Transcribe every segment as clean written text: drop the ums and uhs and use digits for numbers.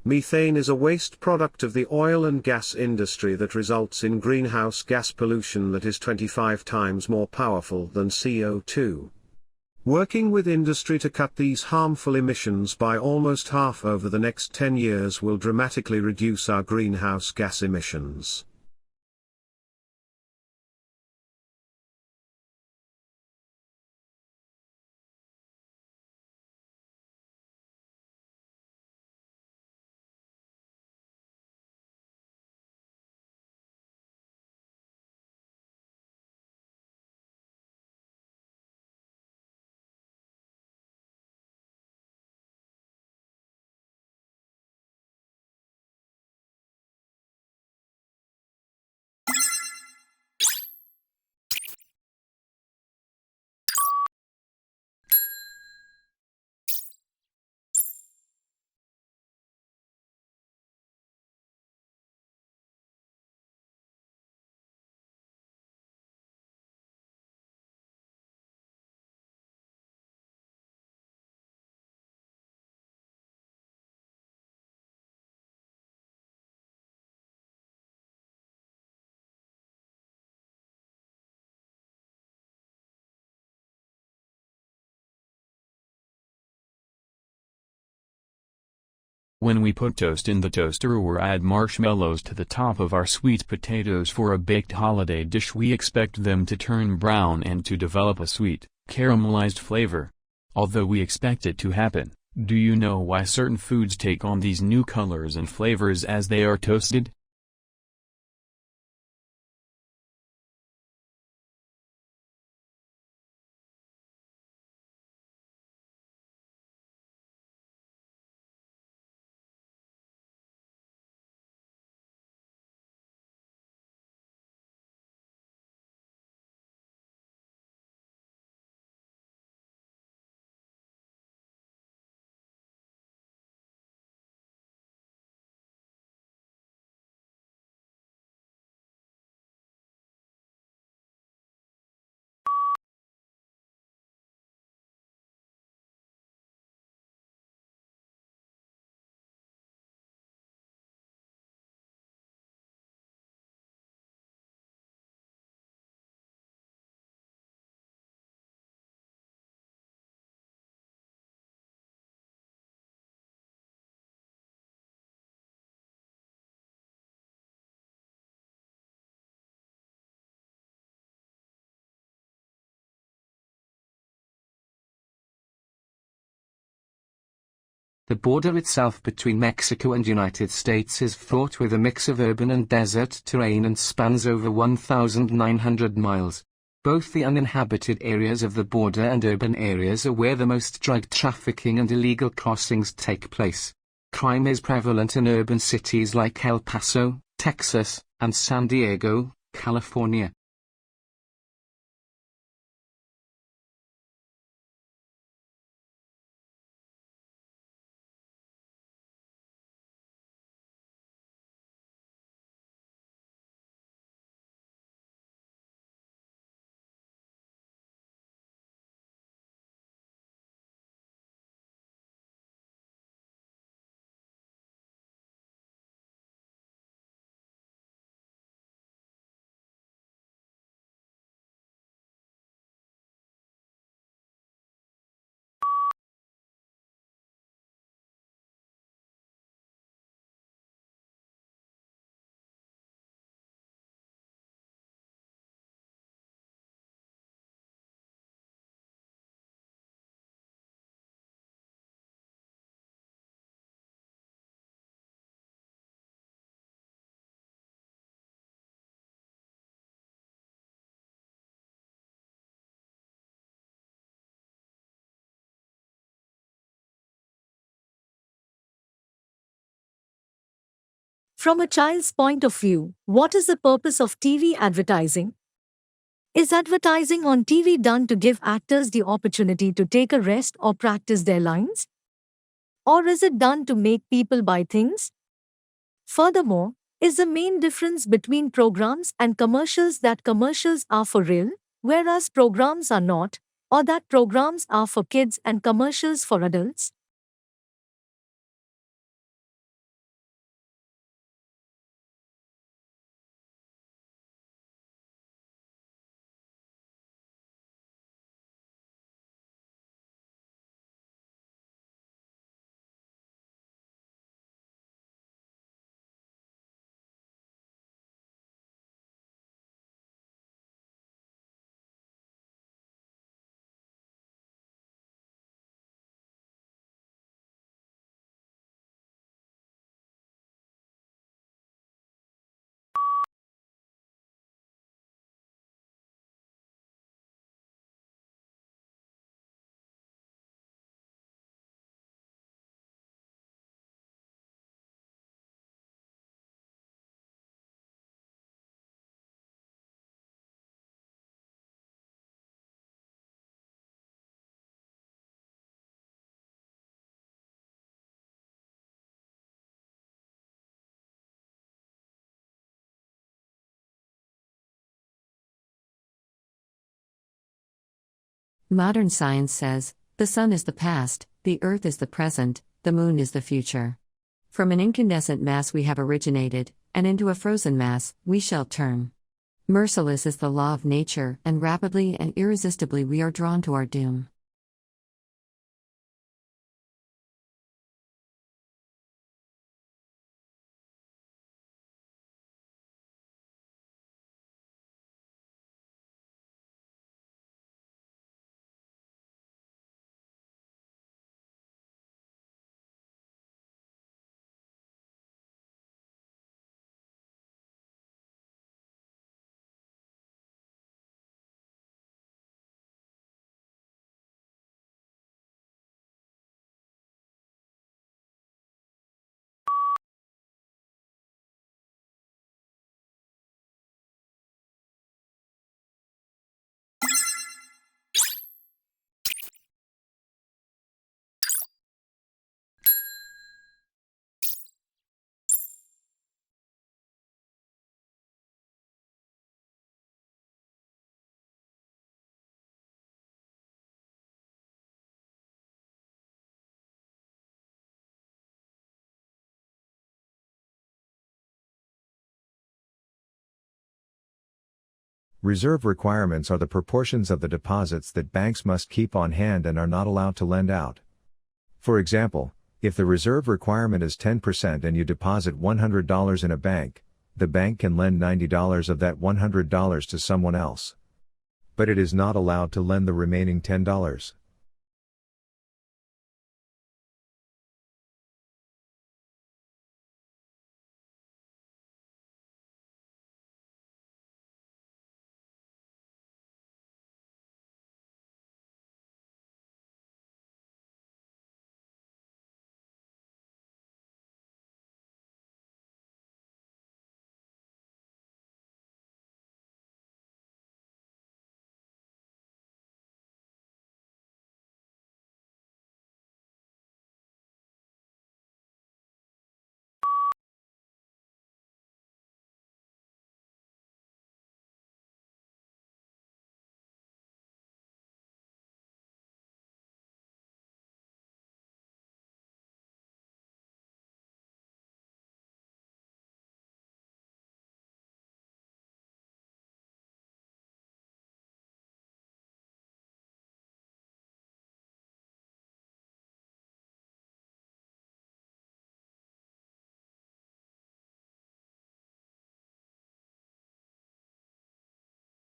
Methane is a waste product of the oil and gas industry that results in greenhouse gas pollution that is 25 times more powerful than CO2. Working with industry to cut these harmful emissions by almost half over the next 10 years will dramatically reduce our greenhouse gas emissions. When we put toast in the toaster or add marshmallows to the top of our sweet potatoes for a baked holiday dish, we expect them to turn brown and to develop a sweet, caramelized flavor. Although we expect it to happen, do you know why certain foods take on these new colors and flavors as they are toasted? The border itself between Mexico and United States is fraught with a mix of urban and desert terrain and spans over 1,900 miles. Both the uninhabited areas of the border and urban areas are where the most drug trafficking and illegal crossings take place. Crime is prevalent in urban cities like El Paso, Texas, and San Diego, California. From a child's point of view, what is the purpose of TV advertising? Is advertising on TV done to give actors the opportunity to take a rest or practice their lines? Or is it done to make people buy things? Furthermore, is the main difference between programs and commercials that commercials are for real, whereas programs are not, or that programs are for kids and commercials for adults? Modern science says, the sun is the past, the earth is the present, the moon is the future. From an incandescent mass we have originated, and into a frozen mass we shall turn. Merciless is the law of nature, and rapidly and irresistibly we are drawn to our doom. Reserve requirements are the proportions of the deposits that banks must keep on hand and are not allowed to lend out. For example, if the reserve requirement is 10% and you deposit $100 in a bank, the bank can lend $90 of that $100 to someone else. But it is not allowed to lend the remaining $10.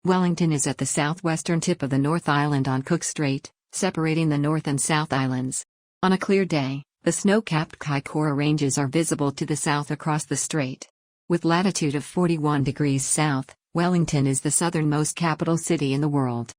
Wellington is at the southwestern tip of the North Island on Cook Strait, separating the North and South Islands. On a clear day, the snow-capped Kaikoura Ranges are visible to the south across the strait. With latitude of 41 degrees south, Wellington is the southernmost capital city in the world.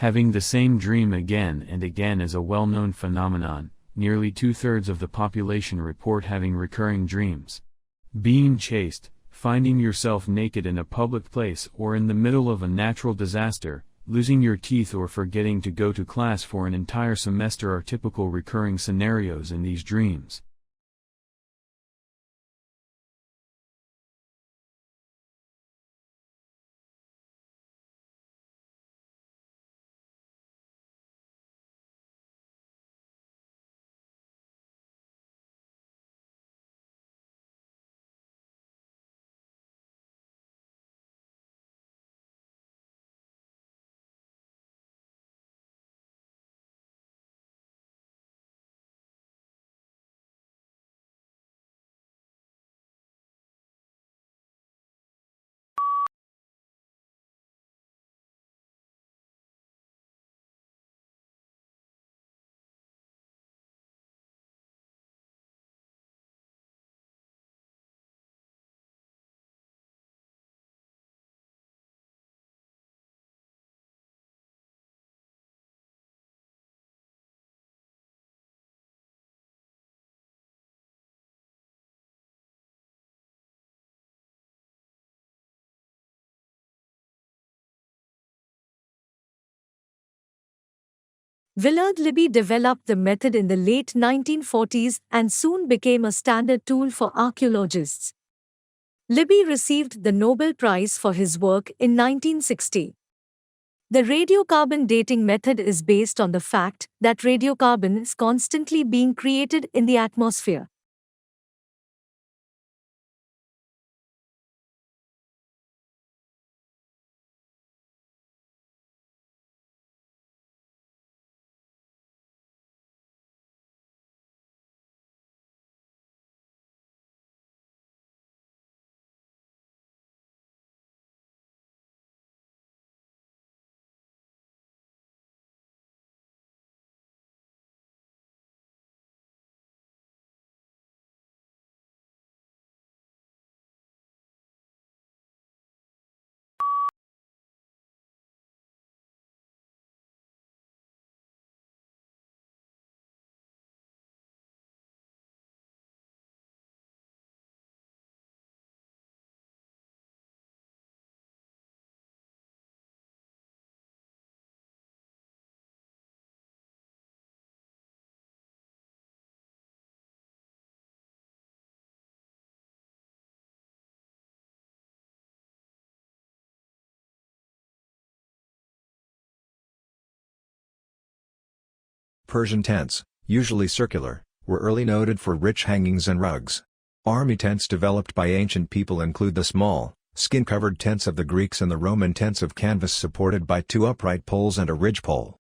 Having the same dream again and again is a well-known phenomenon. Nearly two-thirds of the population report having recurring dreams. Being chased, finding yourself naked in a public place or in the middle of a natural disaster, losing your teeth or forgetting to go to class for an entire semester are typical recurring scenarios in these dreams. Willard Libby developed the method in the late 1940s and soon became a standard tool for archaeologists. Libby received the Nobel Prize for his work in 1960. The radiocarbon dating method is based on the fact that radiocarbon is constantly being created in the atmosphere. Persian tents, usually circular, were early noted for rich hangings and rugs. Army tents developed by ancient people include the small, skin-covered tents of the Greeks and the Roman tents of canvas supported by two upright poles and a ridgepole.